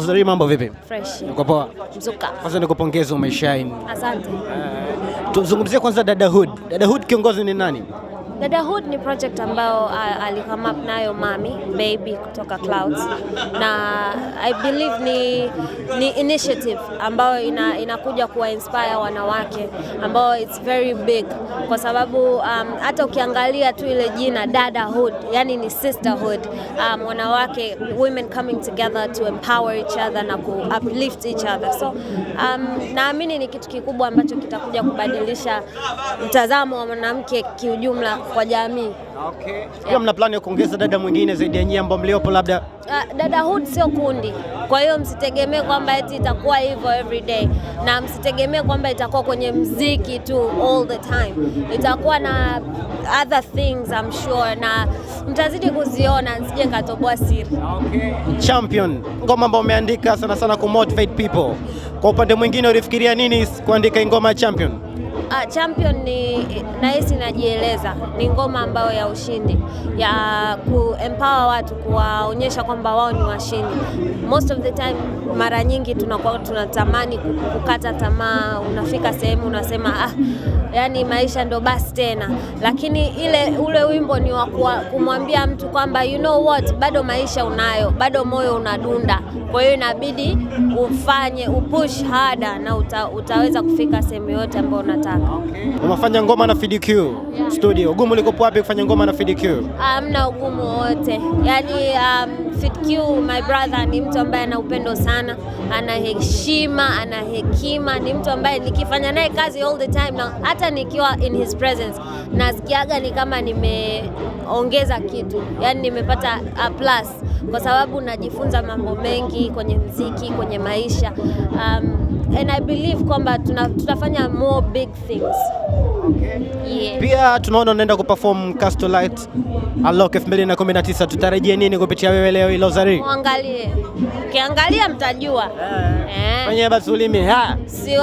Rosary, mambo vipi? Fresh. Uko poa? Mzuka. Kwanza nikupongeze, umeshine. Asante. Tuzungumzie kwanza Dadahood. Dadahood kiongozi ni nani? Dadahood ni project ambayo alikama up nayo Mami Baby kutoka Clouds, na I believe ni initiative ambayo inakuja kuwa inspire wanawake ambao it's very big, kwa sababu hata ukiangalia tu ile jina Dadahood, yani ni sisterhood, wanawake, women coming together to empower each other na ku uplift each other. So naamini ni kitu kikubwa ambacho kitakuja kubadilisha mtazamo wa mwanamke kiujumla kwa jamii. Okay. Pia mna plan ya kuongeza dada mwingine zaidi ya nyinyi ambao mliopo labda? Dadahood sio kundi. Kwa hiyo msitegemee kwamba eti itakuwa hivyo every day, na msitegemee kwamba itakuwa kwenye muziki tu all the time. Itakuwa na other things I'm sure, na mtazidi kuziona, nsije katoboa siri. Okay. Champion, ngoma ambayo umeandika sana sana ku motivate people. Kwa upande mwingine ulifikiria nini kuandika ngoma Champion? Champion ni nahisi najieleza, ni ngoma ambayo ya ushindi, ya ku-empower watu, kuwaonyesha kwamba wao ni washindi. Most of the time, mara nyingi tunakuwa tunatamani kukata tamaa, unafika sehemu unasema yani maisha ndo basi tena, lakini ule wimbo ni wa kumwambia mtu kwamba you know what, bado maisha unayo, bado moyo unadunda, kwa hiyo inabidi ufanye, upush harder na utaweza kufika sehemu yote ambayo unataka. Okay. Unafanya ngoma na FDQ studio. Ugumu liko wapi kufanya ngoma na FDQ? Hamna ugumu wote. Yani FDQ, my brother, ni mtu ambaye ana upendo sana, ana heshima, ana hekima, ni mtu ambaye nikifanya naye kazi all the time, na hata nikiwa in his presence nasikiaga ni kama nimeongeza kitu, yani nimepata a plus, kwa sababu najifunza mambo mengi kwenye muziki, kwenye maisha, and I believe kwamba tutafanya more big things. Okay. Yeah. Pia tunaona unaenda kuperform Castlelight Unlock 2019, tutarejea nini kupitia wewe leo Rosary? Muangalie. Ukiangalia mtajua. Fanya basi ulimi. Sio